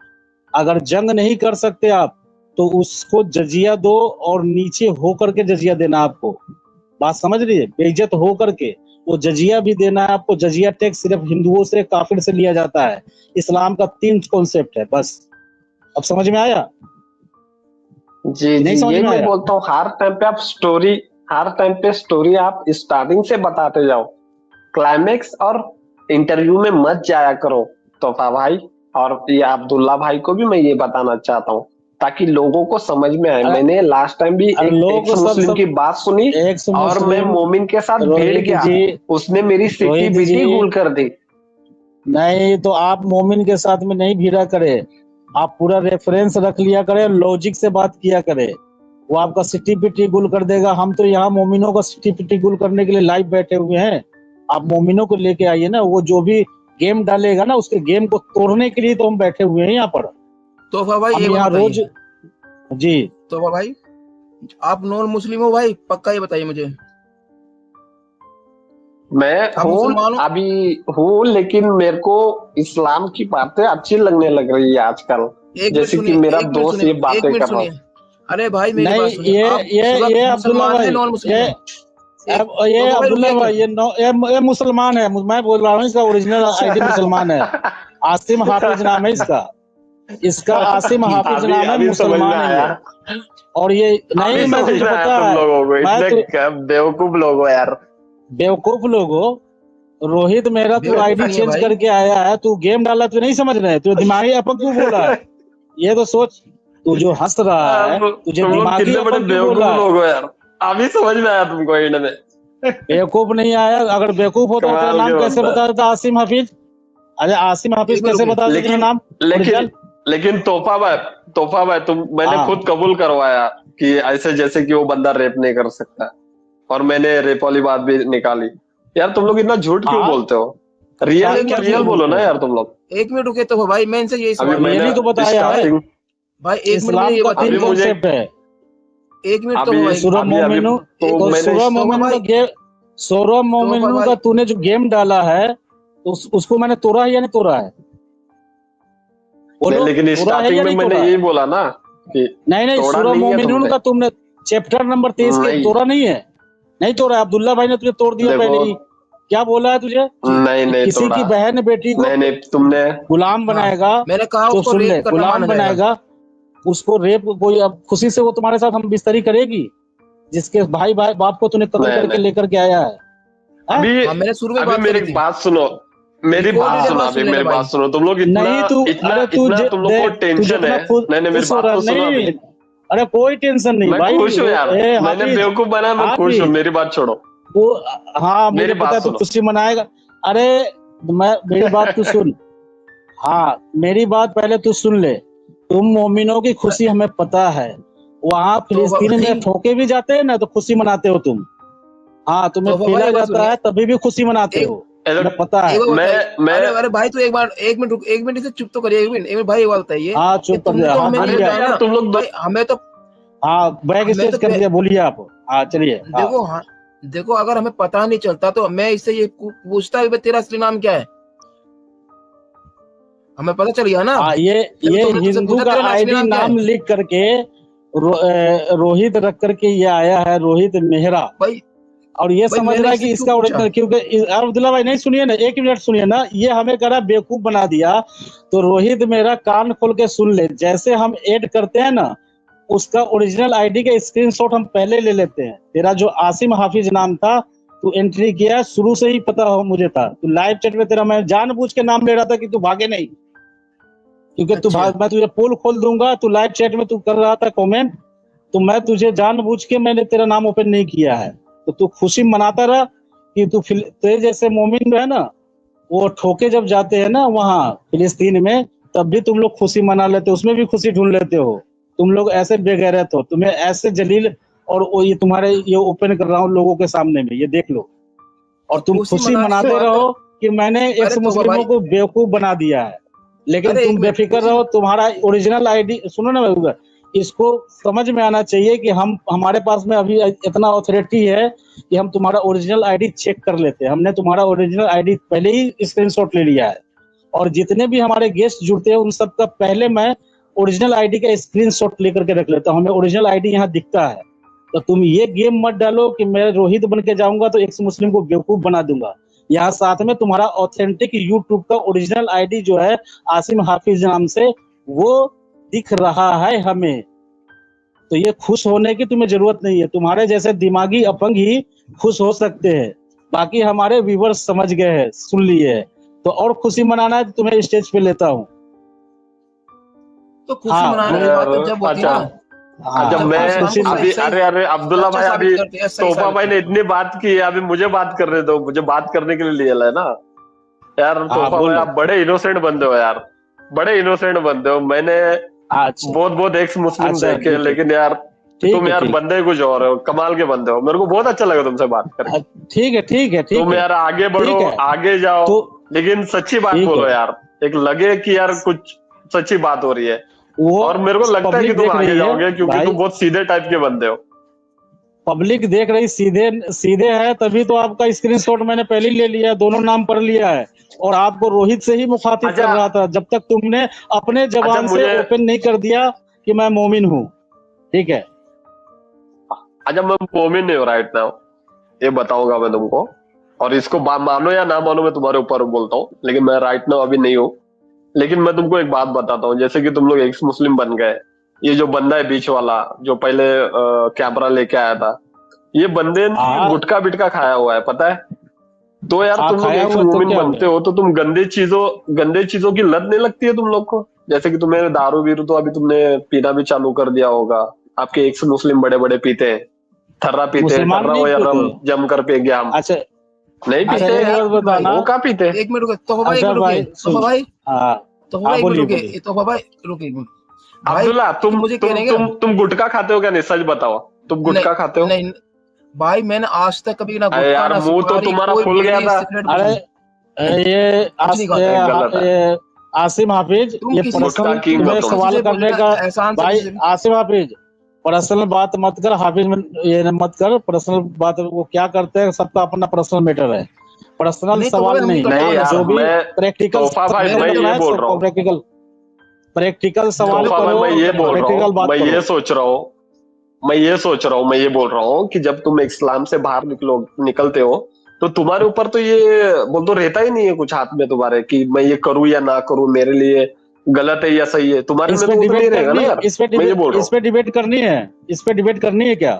Speaker 1: अगर जंग नहीं कर सकते आप तो उसको जजिया दो, और नीचे होकर के जजिया देना आपको। बात समझ रही है? बेइज्जत होकर के वो जजिया भी देना है आपको। जजिया टैक्स सिर्फ हिंदुओं से, काफिर से लिया जाता है। इस्लाम का 3 कॉन्सेप्ट है बस। अब समझ में आया?
Speaker 3: जी
Speaker 1: नहीं
Speaker 3: जी,
Speaker 1: समझ
Speaker 3: यही
Speaker 1: में
Speaker 3: मैं
Speaker 1: आया?
Speaker 3: बोलता हूँ, हर टाइम पे स्टोरी आप स्टार्टिंग से बताते जाओ, क्लाइमेक्स और इंटरव्यू में मत जाया करो तोफा भाई। और ये अब्दुल्ला भाई को भी मैं ये बताना चाहता हूँ ताकि लोगों को समझ में आए। मैंने लास्ट टाइम भी एक
Speaker 1: लोग
Speaker 3: मुस्लिम की बात सुनी और मैं मोमिन के साथ भिड़
Speaker 1: रोहित
Speaker 3: गया,
Speaker 1: जी,
Speaker 3: उसने मेरी सिटी
Speaker 1: रोहित
Speaker 3: बिटी
Speaker 1: जी,
Speaker 3: गुल कर दी।
Speaker 1: नहीं तो आप मोमिन के साथ में नहीं भिड़ा करे। आप पूरा रेफरेंस रख लिया करे, लॉजिक से बात किया करे। वो आपका सिटी पिटी गुल कर देगा। हम तो यहाँ मोमिनों का सिटी पिटी गुल करने के लिए लाइव बैठे हुए हैं। आप मोमिनों को लेके आइए ना। वो जो भी गेम डालेगा ना, उसके गेम को तोड़ने के लिए तो हम बैठे हुए हैं यहाँ पर।
Speaker 2: तोफा भाई
Speaker 1: हम
Speaker 2: एक
Speaker 1: यहाँ
Speaker 2: बात
Speaker 1: रोज
Speaker 2: बताइए।
Speaker 1: जी,
Speaker 2: तोफा भाई, आप नॉन मुस्लिम हो भाई? पक्का ये बताइए मुझे।
Speaker 3: मैं
Speaker 2: आप
Speaker 3: हूँ,
Speaker 2: मुसलमान हो?
Speaker 3: अभी हूँ, लेकिन मेरे को इस्लाम की बातें अच्छी लगने लग रही है आजकल,
Speaker 2: एक मिनट
Speaker 3: जैसे कि
Speaker 2: सुनिए,
Speaker 3: मेरा
Speaker 2: एक मिनट
Speaker 3: दोस्त
Speaker 2: सुनिए,
Speaker 3: ये
Speaker 2: एक
Speaker 3: बातें
Speaker 2: मिनट
Speaker 3: कर रहा
Speaker 2: सुनिए।
Speaker 3: हूँ।
Speaker 2: अरे भाई मेरी बात
Speaker 1: नहीं
Speaker 2: सुनिए। आप
Speaker 1: ये अब्दुल्ला
Speaker 2: मुसलमान है,
Speaker 1: भाई,
Speaker 2: नॉन मुस्लिम
Speaker 1: ये
Speaker 2: है?
Speaker 1: ये
Speaker 2: तोफा भाई
Speaker 1: अब्दुल्ला
Speaker 2: रुकिए
Speaker 1: भाई, ये मुसलमान है। मैं बोल रहा हूँ इसका ओरिजिनल आईडी मुसलमान है। आसिम हाफिज नाम है इसका। इसका आसिम हाफिज
Speaker 3: अभी
Speaker 1: नाम है,
Speaker 3: अभी समझ में
Speaker 1: मुसलमान है
Speaker 3: आया,
Speaker 1: ये। और ये नहीं,
Speaker 3: अभी
Speaker 1: मैं
Speaker 3: समझ
Speaker 1: तुझे
Speaker 3: में आया
Speaker 1: पता
Speaker 3: तुम
Speaker 1: है,
Speaker 3: लोगों को,
Speaker 1: मैं
Speaker 3: इतने बेवकूफ लोग हो यार।
Speaker 1: बेवकूफ लोग हो। रोहित मेरा तू
Speaker 2: बेवकूफ
Speaker 1: आईडी
Speaker 2: नहीं है
Speaker 1: चेंज
Speaker 2: भाई।
Speaker 1: करके आया है। तू गेम डाला, तू नहीं समझ रहे? तू दिमागी अपन क्यों बोल रहा है? ये तो सोच। तू जो हंस रहा है, तुझे
Speaker 3: तुम लोग
Speaker 1: दिमागी
Speaker 3: कितने बड़े
Speaker 1: अपन क्यों बोल
Speaker 3: बेवकूफ
Speaker 1: रहा है?
Speaker 3: लोग हो यार, अभी समझ में आया तुमको एंड में।
Speaker 1: बेवकूफ नहीं आया। अगर बेवकूफ होता तो तेरा
Speaker 3: कमाल के
Speaker 1: नाम कैसे
Speaker 3: बंदा।
Speaker 1: बता देता? आसिम हाफिज। अरे आसिम हाफिज
Speaker 2: एक मिनट
Speaker 1: कैसे
Speaker 2: रुकिए।
Speaker 1: बता देता तेरा
Speaker 3: लेकिन
Speaker 1: नाम
Speaker 3: लेकिन
Speaker 1: ओरिजिनल?
Speaker 3: लेकिन तोहफा भाई मैंने
Speaker 1: हाँ,
Speaker 3: खुद कबूल करवाया कि ऐसे जैसे कि वो बंदा रेप नहीं कर सकता, और मैंने रेप वाली बात भी निकाली। यार तुम लोग इतना झूठ क्यों
Speaker 1: हाँ,
Speaker 3: बोलते हो?
Speaker 1: क्या
Speaker 3: रियल
Speaker 1: क्या
Speaker 2: एक
Speaker 1: झूठ
Speaker 3: रियल बोलो
Speaker 1: बोलते
Speaker 3: ना
Speaker 1: हो?
Speaker 3: यार तुम लोग।
Speaker 2: मिनट रुके तोफा भाई, मैं इनसे यही
Speaker 3: अभी
Speaker 2: सवाल
Speaker 1: रियली
Speaker 3: मैंने
Speaker 1: तो बताया है।
Speaker 3: स्टार्टिंग
Speaker 2: भाई एक मिनट मुझे
Speaker 1: इस्लाम
Speaker 2: ये
Speaker 1: का
Speaker 2: बताइए।
Speaker 1: 3
Speaker 3: अभी मुझे
Speaker 1: कॉन्सेप्ट है।
Speaker 2: एक मिनट तोफा
Speaker 3: अभी
Speaker 2: भाई।
Speaker 1: सूरह
Speaker 3: अभी अभी
Speaker 1: मोमिनू,
Speaker 3: तो
Speaker 1: तो
Speaker 3: मैंने
Speaker 1: सूरह
Speaker 2: तोफा
Speaker 1: मोमिनू का
Speaker 2: भाई,
Speaker 1: गेम, सूरह
Speaker 2: तोफा
Speaker 1: मोमिनू का
Speaker 2: भाई,
Speaker 1: तूने जो गेम डाला है, तो उसको मैंने तोड़ा है या नहीं तोड़ा है?
Speaker 3: नहीं,
Speaker 1: बोलो,
Speaker 3: लेकिन
Speaker 1: तोड़ा है
Speaker 3: स्टार्टिंग
Speaker 1: या
Speaker 3: में
Speaker 1: नहीं
Speaker 3: मैंने
Speaker 1: तोड़ा है?
Speaker 3: यही बोला ना कि
Speaker 1: नहीं नहीं,
Speaker 3: तोड़ा
Speaker 1: सूरह
Speaker 3: नहीं है
Speaker 1: मोमिनून
Speaker 3: तुमने।
Speaker 1: का तुमने चैप्टर नंबर 23 के
Speaker 3: नहीं
Speaker 1: तोड़ा नहीं है? नहीं तोड़ा है। अब्दुल्ला भाई ने तुझे तोड़ दिया
Speaker 3: देखो,
Speaker 1: पहले ही। क्या बोला है तुझे
Speaker 3: नहीं
Speaker 1: कि
Speaker 3: नहीं
Speaker 1: किसी
Speaker 3: तोड़ा,
Speaker 1: की बहन बेटी को
Speaker 3: नहीं नहीं तुमने
Speaker 1: गुलाम
Speaker 2: हाँ
Speaker 1: बनाएगा?
Speaker 2: मैंने कहा
Speaker 1: तो
Speaker 2: उसको
Speaker 1: सुन ले,
Speaker 2: रेप करना
Speaker 1: गुलाम
Speaker 2: माना जाएगा।
Speaker 1: बनाएगा उसको। रेप कोई अब खुशी से वो तुम्हारे साथ हम बिस्तरी करेगी? जिसके भाई भाई बाप को तूने कत्ल
Speaker 3: नहीं
Speaker 1: करके
Speaker 3: नहीं
Speaker 1: लेकर के आया है? हैं?
Speaker 3: अभी
Speaker 2: हाँ मैंने शुरू में
Speaker 3: अभी
Speaker 2: बात
Speaker 3: मेरी
Speaker 2: करी थी।
Speaker 3: बात सुनो, मेरी बात
Speaker 2: रिकॉर्डेड है,
Speaker 3: सुनो,
Speaker 2: बात
Speaker 3: अभी
Speaker 2: सुन लेना
Speaker 3: मेरी
Speaker 2: भाई।
Speaker 3: बात सुनो। तुम लोग इतना
Speaker 1: नहीं तू,
Speaker 3: इतना
Speaker 1: अरे तू
Speaker 3: इतना तुम लोग को
Speaker 1: देख, तू
Speaker 3: टेंशन
Speaker 1: जितना
Speaker 3: है।
Speaker 1: खुद
Speaker 3: नहीं नहीं मेरी
Speaker 1: खुश हो
Speaker 3: बात
Speaker 1: रहा
Speaker 3: तो सुनो
Speaker 1: नहीं।
Speaker 3: अभी।
Speaker 1: अरे कोई टेंशन नहीं
Speaker 3: मैं
Speaker 1: भाई।
Speaker 3: खुश हूँ यार,
Speaker 1: ए
Speaker 3: मैंने
Speaker 1: हाफिज,
Speaker 3: बेवकूफ बनाया, मैं खुश हूँ,
Speaker 1: हाफिज,
Speaker 3: मेरी बात छोड़ो,
Speaker 1: वो, हाँ मुझे
Speaker 3: मेरी
Speaker 1: पता
Speaker 3: बात
Speaker 1: है तू
Speaker 3: सुनो।
Speaker 1: खुशी मनाएगा। अरे मेरी बात तू सुन। हाँ, मेरी बात पहले तू सुन ले। तुम मोमिनों की खुशी हमें पता है। वहाँ
Speaker 2: तोफा
Speaker 1: फिलिस्तीन में
Speaker 2: भाई,
Speaker 1: ठोके भी जाते हैं ना तो खुशी मनाते हो तुम। हाँ, तुम्हें
Speaker 2: तोफा भाई
Speaker 1: पीला
Speaker 2: एक बात
Speaker 1: जाता
Speaker 2: सुनिए।
Speaker 1: है तभी भी खुशी मनाते
Speaker 2: एक
Speaker 1: हो।
Speaker 3: अगर
Speaker 1: हमें पता है।
Speaker 2: एक बार बताइए।
Speaker 3: मैं
Speaker 2: अरे अरे भाई, तू एक बार, एक मिनट रुक, एक मिनट इसे चुप तो करिए। एक मिनट भाई, एक बात बताइए
Speaker 1: हाँ,
Speaker 2: कि
Speaker 1: चुप कर
Speaker 2: तुमने
Speaker 1: दिया।
Speaker 2: तो
Speaker 1: हाँ
Speaker 2: हमें नहीं
Speaker 1: बोलिए।
Speaker 2: बताया
Speaker 3: यार
Speaker 2: ना
Speaker 3: तुम लोग
Speaker 2: भाई। हमें तो
Speaker 1: हाँ, बैग
Speaker 2: हमें
Speaker 1: स्टेज
Speaker 2: तो
Speaker 1: कर दिया। बोलिए आप। हाँ चलिए। हाँ,
Speaker 2: देखो, हाँ देखो, अगर हमें पता नहीं चलता तो मैं इससे ये पूछता भी तेरा असली नाम क्या है? हमें पता चल गया ना।
Speaker 1: हाँ, ये
Speaker 2: तुमने तुझसे
Speaker 1: हिंदू
Speaker 2: पूछा
Speaker 1: का
Speaker 2: तेरा असली
Speaker 1: आईडी
Speaker 2: नाम क्या है
Speaker 1: नाम लिख करके रोहित रख करके ये आया है, रोहित मेहरा।
Speaker 2: भाई?
Speaker 1: और ये
Speaker 2: भाई
Speaker 1: समझ
Speaker 2: मैंने
Speaker 1: रहा है
Speaker 2: इससे
Speaker 1: कि
Speaker 2: क्यों
Speaker 1: इसका
Speaker 2: पूछा?
Speaker 1: ओरिजिनल, क्योंकि अब्दुल्ला भाई नहीं सुनिए ना, एक मिनट सुनिए ना। ये हमें कह रहा बेवकूफ बना दिया। तो रोहित मेरा कान खोल के सुन ले। जैसे हम ऐड करते हैं ना, उसका ओरिजिनल आईडी का स्क्रीनशॉट हम पहले ले लेते हैं। तेरा जो आसिम हाफिज नाम था, तू एंट्री किया, शुरू से ही पता हो मुझे था। तू लाइव चैट में तेरा मैं जानबूझ के नाम ले रहा था कि तू भागे नहीं, क्योंकि तू
Speaker 2: अच्छा,
Speaker 1: मैं तुझे पोल खोल दूंगा। तू लाइव चैट में तू कर रहा था कमेंट, तो मैं तुझे जानबूझ के मैंने तेरा नाम ओपन नहीं किया है। तो तू खुशी मनाता रहा कि तू तेरे जैसे मोमिन है ना, वो ठोके जब जाते हैं ना वहाँ फिलिस्तीन में, तब भी तुम लोग खुशी मना लेते हो, उसमें भी खुशी ढूंढ लेते हो। तुम लोग ऐसे बेगैरत हो, तुम्हें ऐसे जलील। और वो ये तुम्हारे ये ओपन कर रहा हूँ लोगों के सामने में, ये देख लो। और तुम
Speaker 2: खुशी
Speaker 1: खुशी
Speaker 2: मनाने की
Speaker 1: मनाते
Speaker 2: बात है।
Speaker 1: रहो। कि मैंने एक्स
Speaker 2: अरे तो
Speaker 1: मुस्लिमों
Speaker 2: भाई
Speaker 1: को बेवकूफ बना दिया है, लेकिन
Speaker 2: अरे एक
Speaker 1: तुम
Speaker 2: मिनट
Speaker 1: बेफिक्र रहो। तुम्हारा ओरिजिनल आईडी सुनो ना महबूबा, इसको समझ में आना चाहिए कि हम हमारे पास में अभी इतना अथॉरिटी है कि हम तुम्हारा ओरिजिनल आईडी चेक कर लेते हैं। हमने तुम्हारा ओरिजिनल आईडी पहले ही स्क्रीनशॉट ले लिया है, और जितने भी हमारे गेस्ट जुड़ते हैं उन सब का पहले मैं ओरिजिनल आईडी का स्क्रीनशॉट लेकर के रख लेता हूँ। हमें ओरिजिनल आईडी यहाँ दिखता है। तो तुम ये गेम मत डालो कि मैं रोहित बन के जाऊंगा तो एक्स मुस्लिम को बेवकूफ बना दूंगा। यहाँ साथ में तुम्हारा ऑथेंटिक यूट्यूब का ओरिजिनल आईडी जो है आसिम हाफिज नाम से, वो दिख रहा है हमें। तो ये खुश होने की तुम्हें जरूरत नहीं है, तुम्हारे जैसे दिमागी अपंग ही खुश हो सकते हैं। बाकी हमारे व्यूवर्स समझ गए हैं, सुन लिए है। तो और खुशी मनाना है तो तुम्हें स्टेज पे लेता हूँ।
Speaker 2: तो खुशी
Speaker 1: हाँ
Speaker 2: मनाने की बात तो जब होती है
Speaker 3: अच्छा
Speaker 2: ना,
Speaker 1: हाँ,
Speaker 3: जब
Speaker 2: जब
Speaker 3: मैं
Speaker 2: हम
Speaker 1: खुशी
Speaker 2: हमको
Speaker 3: अभी
Speaker 2: सही
Speaker 3: अरे अरे अब्दुल्ला
Speaker 2: सच्चा
Speaker 3: भाई
Speaker 2: साबित
Speaker 3: अभी
Speaker 2: करते हैं, सही
Speaker 3: तोफा
Speaker 2: साबित
Speaker 3: भाई ने
Speaker 2: करते हैं।
Speaker 3: इतनी बात की है, अभी मुझे बात करने दो, मुझे बात करने के लिए लिया है ना यार।
Speaker 1: हाँ
Speaker 3: तोफा भाई
Speaker 1: बोलो।
Speaker 3: आप बड़े इनोसेंट बंदे हो यार, बड़े इनोसेंट बंदे हो। मैंने
Speaker 1: अच्छा
Speaker 3: बहुत बहुत एक्स मुस्लिम
Speaker 1: अच्छा
Speaker 3: देखे,
Speaker 1: ठीक है
Speaker 3: लेकिन यार
Speaker 1: ठीक
Speaker 3: तुम
Speaker 1: है
Speaker 3: यार
Speaker 1: ठीक
Speaker 3: बंदे कुछ और हो, कमाल के बंदे हो। मेरे को बहुत अच्छा लगा तुमसे बात करके।
Speaker 1: ठीक है ठीक है ठीक
Speaker 3: तुम
Speaker 1: है
Speaker 3: यार आगे बढ़ो,
Speaker 1: ठीक है।
Speaker 3: आगे जाओ,
Speaker 1: तो
Speaker 3: लेकिन सच्ची बात
Speaker 1: ठीक
Speaker 3: बोलो
Speaker 1: है,
Speaker 3: यार, एक लगे कि यार कुछ सच्ची बात हो रही है।
Speaker 1: वो
Speaker 3: और मेरे को लगता है कि
Speaker 1: पब्लिक
Speaker 3: तुम
Speaker 1: देख
Speaker 3: आगे
Speaker 1: रही है
Speaker 3: जाओगे, क्योंकि
Speaker 1: भाई,
Speaker 3: तुम बहुत सीधे टाइप के बंदे हो।
Speaker 1: पब्लिक देख रही सीधे सीधे है, तभी तो आपका स्क्रीनशॉट मैंने पहले ही ले लिया, दोनों नाम पढ़ लिया है। और आपको रोहित से ही मुखातिब कर
Speaker 3: अच्छा
Speaker 1: रहा था, जब तक तुमने अपने
Speaker 3: अच्छा
Speaker 1: जबान से
Speaker 3: मुझे
Speaker 1: ओपन नहीं कर दिया कि मैं मोमिन हूँ। ठीक है,
Speaker 3: अच्छा मैं मोमिन नहीं हो राइट नाउ, ये बताऊंगा मैं तुमको। और इसको मानो या ना मानो, मैं तुम्हारे ऊपर बोलता हूँ, लेकिन मैं राइट नाउ अभी नहीं हूँ। लेकिन मैं तुमको एक बात बताता हूँ, जैसे कि तुम लोग एक्स मुस्लिम बन गए, ये जो बंदा है बीच वाला जो पहले कैमरा लेके आया था, ये बंदे ने
Speaker 1: हाँ
Speaker 3: गुटखा बिटका खाया हुआ है, पता है। तो यार
Speaker 1: हाँ
Speaker 3: तुम लोग
Speaker 1: खाया
Speaker 3: एक्स
Speaker 1: हुआ तो
Speaker 3: मोमिन
Speaker 1: क्या हो
Speaker 3: बनते
Speaker 1: गया।
Speaker 3: हो तो तुम गंदे चीजों की लत नहीं लगती है तुम लोग को? जैसे कि तुम्हें दारू बीरू तो अभी तुमने पीना भी चालू कर दिया होगा। आपके एक्स मुस्लिम बड़े बड़े पीते हैं, थर्रा पीते हैं,
Speaker 1: मुसलमान
Speaker 3: थर्रा
Speaker 1: नहीं
Speaker 3: हो या रम
Speaker 1: पीते।
Speaker 3: जम कर पिएंगे हम।
Speaker 1: अच्छा
Speaker 3: नहीं
Speaker 1: अच्छा,
Speaker 3: पीते
Speaker 1: एक
Speaker 3: यार,
Speaker 1: बात
Speaker 2: एक मिनट भाई,
Speaker 1: बताना।
Speaker 3: वो कहाँ पीते?
Speaker 2: एक मिनट रुके, तोफा भाई एक
Speaker 1: अच्छा
Speaker 2: मिनट
Speaker 1: भाई
Speaker 2: रुके,
Speaker 1: सुन,
Speaker 2: तोफा भाई,
Speaker 1: हाँ
Speaker 2: तोफा
Speaker 1: हाँ
Speaker 2: भाई एक मिनट
Speaker 1: बोलिए
Speaker 2: रुके,
Speaker 1: बोलिए।
Speaker 2: तोफा भाई रुके एक मिनट। भाई
Speaker 3: अब्दुल्ला
Speaker 2: तुम मुझे कहने क्या?
Speaker 3: तुम गुटखा खाते हो क्या? नहीं सच बताओ, तुम गुटखा खाते हो?
Speaker 2: नहीं भाई, मैंने आज तक कभी ना
Speaker 3: अरे
Speaker 2: गुटखा
Speaker 3: यार
Speaker 2: ना
Speaker 3: मुंह तो
Speaker 2: सुपारी,
Speaker 3: तुम्हारा
Speaker 2: कोई
Speaker 3: खुल गया
Speaker 2: बीड़ी
Speaker 3: था।
Speaker 2: सिगरेट
Speaker 1: अरे ये
Speaker 2: कुछ नहीं खाता है।
Speaker 3: गलत है,
Speaker 1: आसिम हाफिज,
Speaker 2: तुम
Speaker 1: ये
Speaker 2: किसी
Speaker 3: गुटखा
Speaker 1: पर्सनल
Speaker 3: किंग हो
Speaker 1: तुम्हें
Speaker 2: तुम
Speaker 3: तुम।
Speaker 2: किसी
Speaker 1: सवाल
Speaker 2: से
Speaker 1: करने
Speaker 2: बोलेगा
Speaker 1: का।
Speaker 2: एहसान से
Speaker 1: भाई
Speaker 2: किसी से भी।
Speaker 1: आसिम हाफिज, पर्सनल बात मत कर, हाफिज में ये मत कर पर्सनल बात। वो क्या करते हैं सबका अपना पर्सनल मैटर है, पर्सनल
Speaker 2: नहीं तो
Speaker 1: सवाल
Speaker 2: भाई हम नहीं
Speaker 1: नहीं।
Speaker 2: करते
Speaker 3: नहीं
Speaker 2: भाई
Speaker 3: यार
Speaker 1: जो
Speaker 2: ऐसा।
Speaker 1: भी
Speaker 3: मैं
Speaker 1: प्रैक्टिकल
Speaker 3: तोहफा भाई
Speaker 2: मेरे
Speaker 3: मैं
Speaker 2: को
Speaker 3: ये
Speaker 2: तो
Speaker 3: बोल रहा हूँ,
Speaker 1: प्रैक्टिकल सवाल
Speaker 2: मेरे को
Speaker 3: तोहफा भाई
Speaker 1: करो,
Speaker 3: मैं
Speaker 2: तो
Speaker 3: ये
Speaker 2: नहीं
Speaker 3: बोल
Speaker 2: भाई।
Speaker 3: रहा
Speaker 1: प्रैक्टिकल
Speaker 3: हूँ,
Speaker 1: बात
Speaker 3: मैं
Speaker 1: करो।
Speaker 3: ये सोच रहा हूँ, मैं ये बोल रहा हूँ कि जब तुम इस्लाम से बाहर निकलते हो तो तुम्हारे ऊपर तो ये बोल तो रहता ही नहीं है कुछ हाथ में तुम्हारे कि मैं ये करूँ या ना करूँ, मेरे लिए गलत है या सही है, तुम्हारे
Speaker 1: इस
Speaker 3: में
Speaker 1: पे
Speaker 3: तो वो तो नहीं
Speaker 1: डिबेट
Speaker 3: रहेगा ना
Speaker 1: करनी,
Speaker 3: यार। मैं ये बोल रहा
Speaker 1: इस पे डिबेट करनी है, इस पे डिबेट करनी है क्या?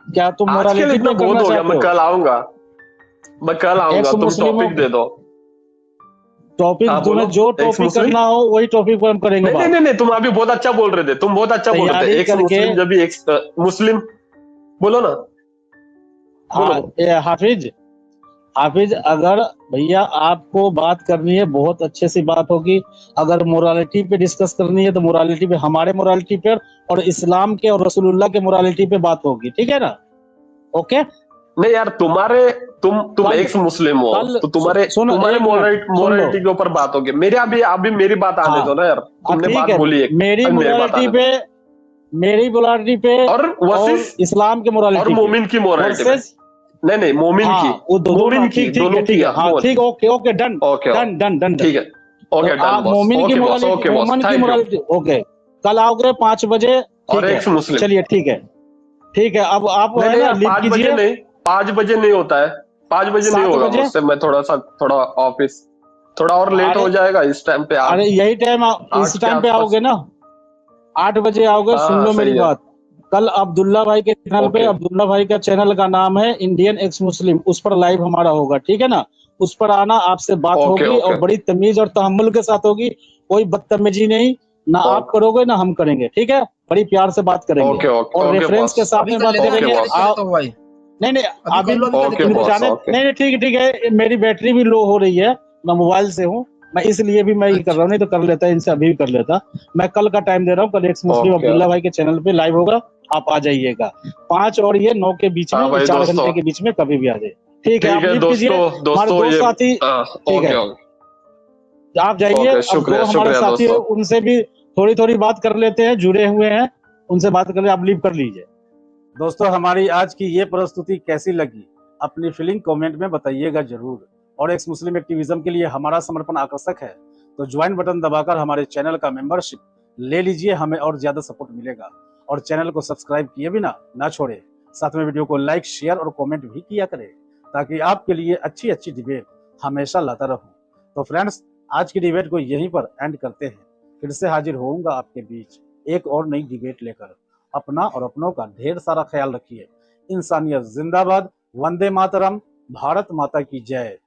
Speaker 1: क्या तुम
Speaker 3: हूँ आज के लिए
Speaker 1: मोरालिटी
Speaker 3: इतना
Speaker 1: पे
Speaker 3: बहुत
Speaker 1: करना
Speaker 3: हो गया,
Speaker 1: चाहते
Speaker 3: मैं
Speaker 1: हो?
Speaker 3: कल आऊंगा, मैं कल आऊंगा,
Speaker 1: एक्स
Speaker 3: तुम
Speaker 1: मुस्लिमों
Speaker 3: टॉपिक दे दो।
Speaker 1: टॉपिक,
Speaker 3: हाँ बोलो,
Speaker 1: तुम्हें जो
Speaker 3: एक्स
Speaker 1: टॉपिक
Speaker 3: मुस्लिम।
Speaker 1: करना हो वही टॉपिक पर हम करेंगे
Speaker 3: नहीं नहीं
Speaker 1: बात।
Speaker 3: नहीं नहीं, तुम अभी बहुत अच्छा बोल रहे थे, तुम बहुत अच्छा बोल रहे थे,
Speaker 1: तैयारी
Speaker 3: एक्स
Speaker 1: करके।
Speaker 3: मुस्लिम जब भी एक्स मुस्लिम बोलो ना, बोलो
Speaker 1: हाँ हाफिज, हाफिज अगर भैया आपको बात करनी है बहुत अच्छे से बात होगी। अगर मोरालिटी पे डिस्कस करनी है तो मोरालिटी पे, हमारे मोरालिटी पे और इस्लाम के और रसूलुल्लाह के मोरालिटी पे बात होगी, ठीक है ना? ओके।
Speaker 3: नहीं यार तुम्हारे तुम
Speaker 1: कल
Speaker 3: एक्स मुस्लिम हो
Speaker 1: कल
Speaker 3: तो तुम्हारे
Speaker 1: सुनो,
Speaker 3: तुम्हारे
Speaker 1: एक मिनट सुन लो।
Speaker 3: मोरालिटी के ऊपर बात होगी। मेरे अभी मेरी बात आने
Speaker 1: हाँ
Speaker 3: दो ना यार, तुमने
Speaker 1: ठीक
Speaker 3: बात
Speaker 1: है,
Speaker 3: बोली एक,
Speaker 1: मेरी
Speaker 3: अभी मेरी बात
Speaker 1: मोरालिटी
Speaker 3: आने दो।
Speaker 1: पे, मेरी मोरालिटी पे
Speaker 3: और
Speaker 1: और
Speaker 3: वसीफ
Speaker 1: इस्लाम के
Speaker 3: और
Speaker 1: मोरालिटी पे
Speaker 3: मोमिन की मोरालिटी पे,
Speaker 1: वर्सेस।
Speaker 3: नहीं नहीं मोमिन की,
Speaker 1: हाँ वो दोनों,
Speaker 3: मोमिन की,
Speaker 1: ठीक ठीक है
Speaker 3: दोनों
Speaker 1: ठीक
Speaker 3: की,
Speaker 1: है, हाँ ठीक, okay okay, done
Speaker 3: okay
Speaker 1: done done done done.
Speaker 3: ठीक है,
Speaker 1: तो
Speaker 3: ओके डन
Speaker 1: आप
Speaker 3: बॉस,
Speaker 1: मोमिन की
Speaker 3: okay boss,
Speaker 1: morality,
Speaker 3: okay boss,
Speaker 1: मोमिन की
Speaker 3: थैंक यू।
Speaker 1: Morality okay. कल आओगे 5 बजे,
Speaker 3: और
Speaker 1: ठीक है?
Speaker 3: एक्स मुस्लिम,
Speaker 1: चलिए ठीक है, ठीक है। अब आप
Speaker 3: नहीं
Speaker 1: है
Speaker 3: नहीं
Speaker 1: ना
Speaker 3: यार
Speaker 1: लीव
Speaker 3: 5 बजे
Speaker 1: कीजिए।
Speaker 3: नहीं, 5 बजे नहीं होता है, 5 बजे नहीं
Speaker 1: 7
Speaker 3: होगा
Speaker 1: बजे,
Speaker 3: मुझसे, मैं थोड़ा ऑफिस थोड़ा और लेट
Speaker 1: अरे
Speaker 3: हो जाएगा इस टाइम पे,
Speaker 1: अरे
Speaker 3: 8
Speaker 1: यही टाइम, इस
Speaker 3: 8 के
Speaker 1: टाइम पे
Speaker 3: आसपास।
Speaker 1: आओगे ना, 8 बजे आओगे। सुन
Speaker 3: हाँ
Speaker 1: लो मेरी
Speaker 3: सही है,
Speaker 1: बात। कल अब्दुल्ला भाई के चैनल पे,
Speaker 3: ओके
Speaker 1: अब्दुल्ला भाई का चैनल का नाम है इंडियन एक्स मुस्लिम, उस पर लाइव हमारा होगा, ठीक है ना? उस पर आना, आपसे बात
Speaker 3: ओके
Speaker 1: होगी और
Speaker 3: ओके
Speaker 1: बड़ी तमीज और तहम्मुल के साथ होगी। कोई बदतमीजी नहीं, ना आप
Speaker 3: ओके
Speaker 1: करोगे ना हम करेंगे, ठीक है? बड़ी प्यार से बात करेंगे
Speaker 3: ओके
Speaker 1: और
Speaker 3: ओके
Speaker 1: रेफरेंस के
Speaker 3: बॉस,
Speaker 1: साथ
Speaker 2: अभी
Speaker 1: में
Speaker 2: कर
Speaker 1: बात
Speaker 2: लेते हैं,
Speaker 3: ओके
Speaker 1: करेंगे।
Speaker 2: क्या
Speaker 3: बॉस,
Speaker 2: दिक्कत है तो भाई?
Speaker 1: नहीं नहीं,
Speaker 2: अभी
Speaker 1: अभी
Speaker 2: कर लो, अभी क्या
Speaker 3: ओके
Speaker 2: दिक्कत है?
Speaker 3: बॉस,
Speaker 1: जाने,
Speaker 3: ओके
Speaker 1: नहीं नहीं ठीक है ठीक है, मेरी बैटरी भी लो हो रही है, मैं मोबाइल से हूँ, मैं इसलिए भी मैं ये कर
Speaker 2: अच्छा
Speaker 1: रहा हूँ, नहीं तो कर लेता, इनसे अभी भी कर लेता। मैं कल का टाइम दे रहा हूँ, कल एक्स मुस्लिम
Speaker 3: ओके।
Speaker 1: अब्दुल्ला भाई के चैनल पे लाइव होगा, आप आ जाइएगा। 5 और ये 9 के बीच
Speaker 3: हाँ
Speaker 1: में,
Speaker 3: भाई
Speaker 1: 4
Speaker 3: दोस्तों,
Speaker 1: घंटे के बीच में कभी भी आ जाइए। ठीक है, आप
Speaker 3: ठीक है
Speaker 1: लीव कीजिए।
Speaker 3: दोस्तों,
Speaker 1: हमारे
Speaker 3: दोस्तों
Speaker 1: दो
Speaker 3: ये
Speaker 1: साथी, ठीक
Speaker 3: ओके
Speaker 1: है,
Speaker 3: ओके
Speaker 1: आप जाइए।
Speaker 3: ओके,
Speaker 1: अब
Speaker 3: शुक्रिया
Speaker 1: जो हमारे
Speaker 3: शुक्रिया
Speaker 1: साथी है
Speaker 3: दोस्तों।
Speaker 1: उनसे भी थोड़ी थोड़ी बात कर लेते हैं, जुड़े हुए हैं, उनसे बात कर ले, आप लीव कर लीजिए। दोस्तों, हमारी आज की ये प्रस्तुति कैसी लगी, अपनी फीलिंग कमेंट में बताइएगा जरूर। और एक्स मुस्लिम एक्टिविज्म के लिए हमारा समर्पण आकर्षक है, तो ज्वाइन बटन दबाकर हमारे चैनल का मेंबरशिप ले लीजिए, हमें और ज्यादा सपोर्ट मिलेगा। और चैनल को सब्सक्राइब किए बिना ना छोड़े, साथ में वीडियो को लाइक, शेयर और कमेंट भी किया करें, ताकि आपके लिए अच्छी अच्छी डिबेट हमेशा लाता रहूं। तो फ्रेंड्स, आज की डिबेट को यहीं पर एंड करते हैं। फिर से हाजिर होऊंगा आपके बीच एक और नई डिबेट लेकर। अपना और अपनों का ढेर सारा ख्याल रखिए। इंसानियत जिंदाबाद। वंदे मातरम। भारत माता की जय।